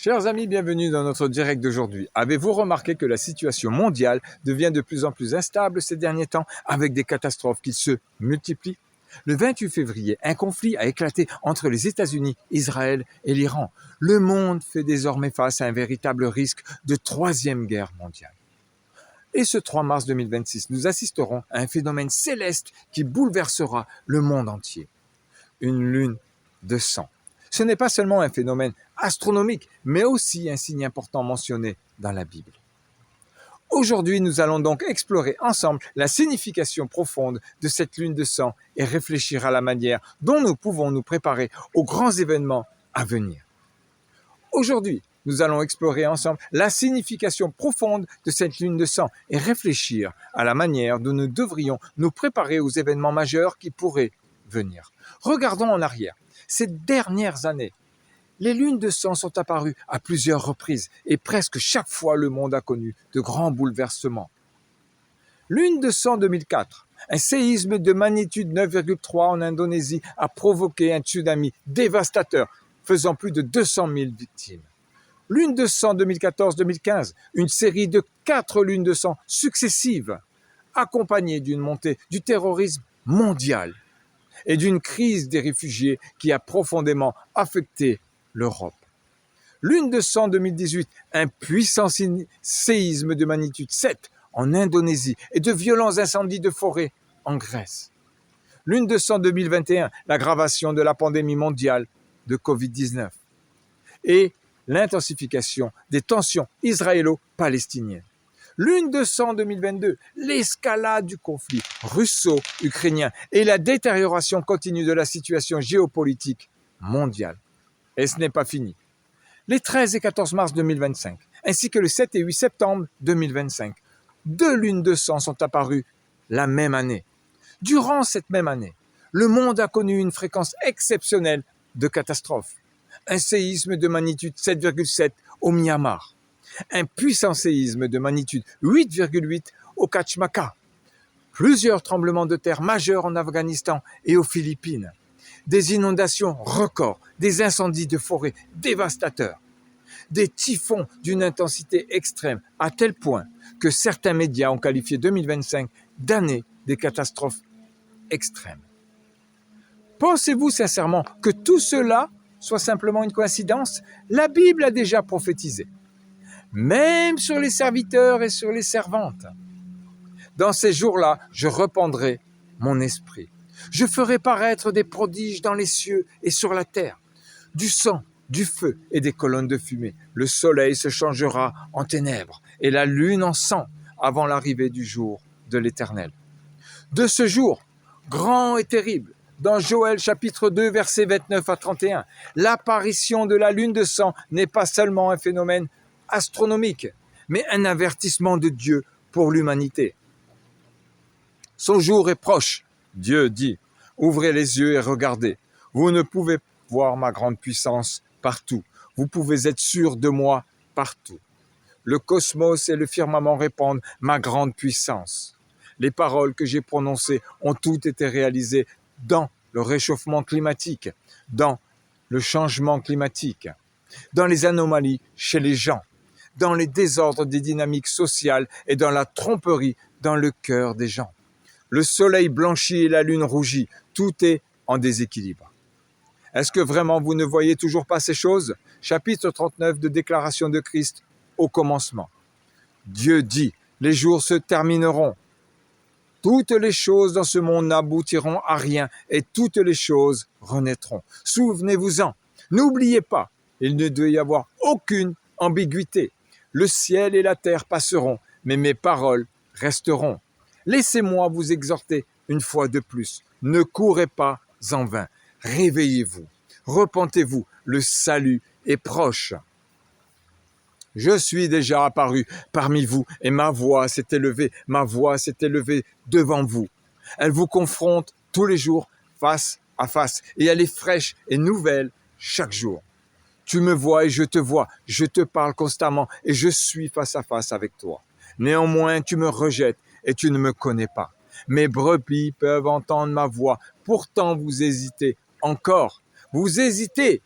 Chers amis, bienvenue dans notre direct d'aujourd'hui. Avez-vous remarqué que la situation mondiale devient de plus en plus instable ces derniers temps avec des catastrophes qui se multiplient? Le 28 février, un conflit a éclaté entre les États-Unis, Israël et l'Iran. Le monde fait désormais face à un véritable risque de troisième guerre mondiale. Et ce 3 mars 2026, nous assisterons à un phénomène céleste qui bouleversera le monde entier. Une lune de sang. Ce n'est pas seulement un phénomène astronomique, mais aussi un signe important mentionné dans la Bible. Aujourd'hui, nous allons donc explorer ensemble la signification profonde de cette lune de sang et réfléchir à la manière dont nous pouvons nous préparer aux grands événements à venir. Aujourd'hui, nous allons explorer ensemble la signification profonde de cette lune de sang et réfléchir à la manière dont nous devrions nous préparer aux événements majeurs qui pourraient venir. Regardons en arrière. Ces dernières années, les lunes de sang sont apparues à plusieurs reprises et presque chaque fois le monde a connu de grands bouleversements. Lune de sang 2004, un séisme de magnitude 9,3 en Indonésie a provoqué un tsunami dévastateur faisant plus de 200 000 victimes. Lune de sang 2014-2015, une série de 4 lunes de sang successives, accompagnées d'une montée du terrorisme mondial et d'une crise des réfugiés qui a profondément affecté l'Europe. Lune de sang 2018, un puissant séisme de magnitude 7 en Indonésie et de violents incendies de forêt en Grèce. Lune de sang 2021, l'aggravation de la pandémie mondiale de Covid-19 et l'intensification des tensions israélo-palestiniennes. Lune de sang 2022, l'escalade du conflit russo-ukrainien et la détérioration continue de la situation géopolitique mondiale. Et ce n'est pas fini. Les 13 et 14 mars 2025, ainsi que le 7 et 8 septembre 2025, 2 lunes de sang sont apparues la même année. Durant cette même année, le monde a connu une fréquence exceptionnelle de catastrophes. Un séisme de magnitude 7,7 au Myanmar, un puissant séisme de magnitude 8,8 au Kachmaka, plusieurs tremblements de terre majeurs en Afghanistan et aux Philippines, des inondations records, des incendies de forêt dévastateurs, des typhons d'une intensité extrême à tel point que certains médias ont qualifié 2025 d'année des catastrophes extrêmes. Pensez-vous sincèrement que tout cela soit simplement une coïncidence? La Bible a déjà prophétisé, même sur les serviteurs et sur les servantes. Dans ces jours-là, je répandrai mon esprit. Je ferai paraître des prodiges dans les cieux et sur la terre, du sang, du feu et des colonnes de fumée. Le soleil se changera en ténèbres et la lune en sang avant l'arrivée du jour de l'Éternel. De ce jour, grand et terrible, dans Joël chapitre 2, versets 29 à 31, l'apparition de la lune de sang n'est pas seulement un phénomène astronomique, mais un avertissement de Dieu pour l'humanité. Son jour est proche, Dieu dit. Ouvrez les yeux et regardez. Vous ne pouvez voir ma grande puissance partout. Vous pouvez être sûr de moi partout. Le cosmos et le firmament répandent ma grande puissance. Les paroles que j'ai prononcées ont toutes été réalisées dans le réchauffement climatique, dans le changement climatique, dans les anomalies chez les gens, dans les désordres des dynamiques sociales et dans la tromperie dans le cœur des gens. Le soleil blanchit et la lune rougit, tout est en déséquilibre. Est-ce que vraiment vous ne voyez toujours pas ces choses? Chapitre 39 de Déclaration de Christ au commencement. Dieu dit, les jours se termineront. Toutes les choses dans ce monde n'aboutiront à rien et toutes les choses renaîtront. Souvenez-vous-en, n'oubliez pas, il ne doit y avoir aucune ambiguïté. Le ciel et la terre passeront, mais mes paroles resteront. Laissez-moi vous exhorter une fois de plus. Ne courez pas en vain. Réveillez-vous. Repentez-vous. Le salut est proche. Je suis déjà apparu parmi vous et ma voix s'est élevée devant vous. Elle vous confronte tous les jours face à face et elle est fraîche et nouvelle chaque jour. Tu me vois et je te vois, je te parle constamment et je suis face à face avec toi. Néanmoins, tu me rejettes et tu ne me connais pas. Mes brebis peuvent entendre ma voix, pourtant vous hésitez encore. Vous hésitez.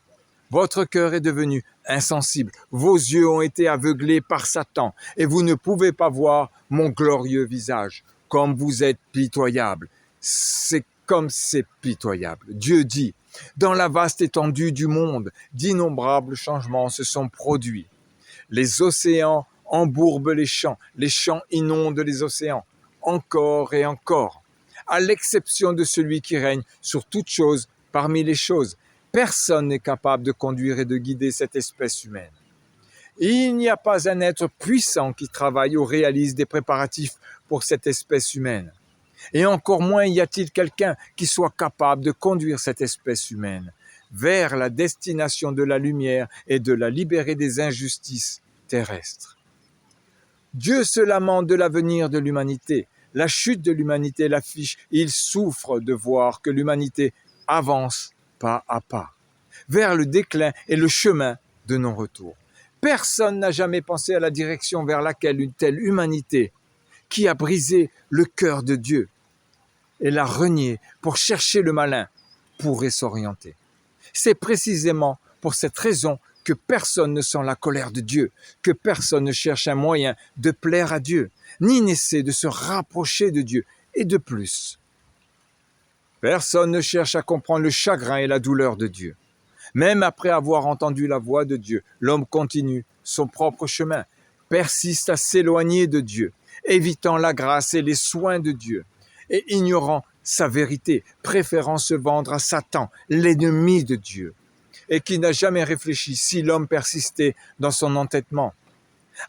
Votre cœur est devenu insensible. Vos yeux ont été aveuglés par Satan et vous ne pouvez pas voir mon glorieux visage. Comme vous êtes pitoyable. C'est comme c'est pitoyable. Dieu dit, dans la vaste étendue du monde, d'innombrables changements se sont produits. Les océans embourbent les champs inondent les océans, encore et encore, à l'exception de celui qui règne sur toutes choses parmi les choses. Personne n'est capable de conduire et de guider cette espèce humaine. Il n'y a pas un être puissant qui travaille ou réalise des préparatifs pour cette espèce humaine. Et encore moins y a-t-il quelqu'un qui soit capable de conduire cette espèce humaine vers la destination de la lumière et de la libérer des injustices terrestres. Dieu se lamente de l'avenir de l'humanité. La chute de l'humanité l'affiche. Il souffre de voir que l'humanité avance pas à pas vers le déclin et le chemin de non-retour. Personne n'a jamais pensé à la direction vers laquelle une telle humanité, qui a brisé le cœur de Dieu et l'a renié pour chercher le malin, pourrait s'orienter. C'est précisément pour cette raison que personne ne sent la colère de Dieu, que personne ne cherche un moyen de plaire à Dieu, ni n'essaie de se rapprocher de Dieu, et de plus. Personne ne cherche à comprendre le chagrin et la douleur de Dieu. Même après avoir entendu la voix de Dieu, l'homme continue son propre chemin, persiste à s'éloigner de Dieu, évitant la grâce et les soins de Dieu, et ignorant sa vérité, préférant se vendre à Satan, l'ennemi de Dieu, et qui n'a jamais réfléchi, si l'homme persistait dans son entêtement,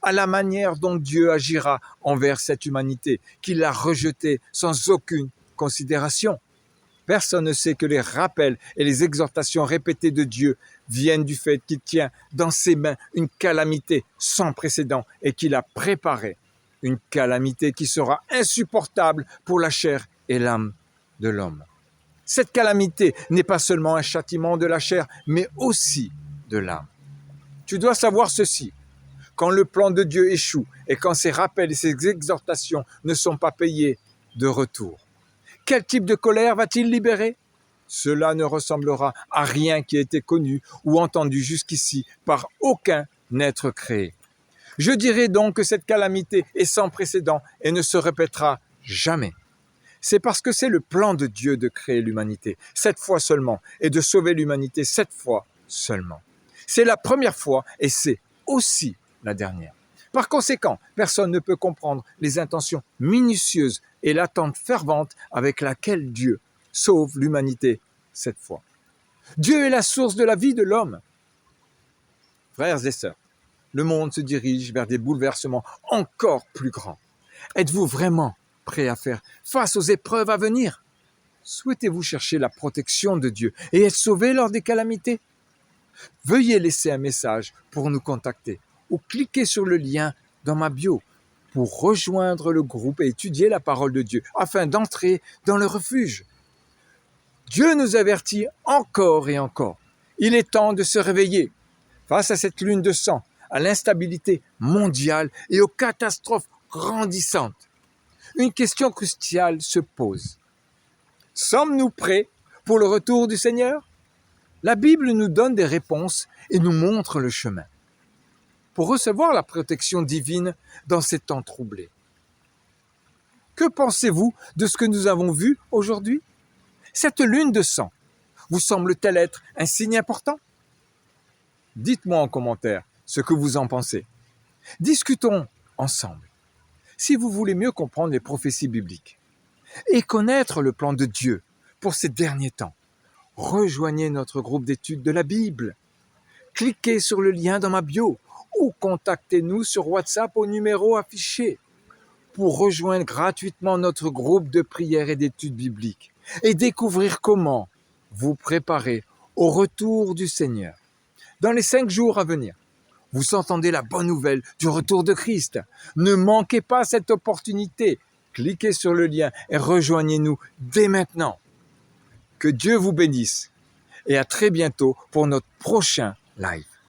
à la manière dont Dieu agira envers cette humanité, qu'il a rejetée sans aucune considération. Personne ne sait que les rappels et les exhortations répétées de Dieu viennent du fait qu'il tient dans ses mains une calamité sans précédent et qu'il a préparé une calamité qui sera insupportable pour la chair et l'âme de l'homme. Cette calamité n'est pas seulement un châtiment de la chair, mais aussi de l'âme. Tu dois savoir ceci, quand le plan de Dieu échoue et quand ses rappels et ses exhortations ne sont pas payés de retour. Quel type de colère va-t-il libérer? Cela ne ressemblera à rien qui ait été connu ou entendu jusqu'ici par aucun être créé. Je dirais donc que cette calamité est sans précédent et ne se répétera jamais. C'est parce que c'est le plan de Dieu de créer l'humanité, cette fois seulement, et de sauver l'humanité cette fois seulement. C'est la première fois et c'est aussi la dernière. Par conséquent, personne ne peut comprendre les intentions minutieuses et l'attente fervente avec laquelle Dieu sauve l'humanité cette fois. Dieu est la source de la vie de l'homme. Frères et sœurs, le monde se dirige vers des bouleversements encore plus grands. Êtes-vous vraiment prêts à faire face aux épreuves à venir? Souhaitez-vous chercher la protection de Dieu et être sauvés lors des calamités? Veuillez laisser un message pour nous contacter ou cliquez sur le lien dans ma bio pour rejoindre le groupe et étudier la parole de Dieu afin d'entrer dans le refuge. Dieu nous avertit encore et encore. Il est temps de se réveiller face à cette lune de sang, à l'instabilité mondiale et aux catastrophes grandissantes. Une question cruciale se pose. Sommes-nous prêts pour le retour du Seigneur? La Bible nous donne des réponses et nous montre le chemin pour recevoir la protection divine dans ces temps troublés. Que pensez-vous de ce que nous avons vu aujourd'hui? Cette lune de sang vous semble-t-elle être un signe important? Dites-moi en commentaire ce que vous en pensez. Discutons ensemble. Si vous voulez mieux comprendre les prophéties bibliques et connaître le plan de Dieu pour ces derniers temps, rejoignez notre groupe d'études de la Bible. Cliquez sur le lien dans ma bio ou contactez-nous sur WhatsApp au numéro affiché pour rejoindre gratuitement notre groupe de prière et d'études bibliques et découvrir comment vous préparer au retour du Seigneur. Dans les 5 jours à venir, vous entendez la bonne nouvelle du retour de Christ. Ne manquez pas cette opportunité. Cliquez sur le lien et rejoignez-nous dès maintenant. Que Dieu vous bénisse et à très bientôt pour notre prochain live.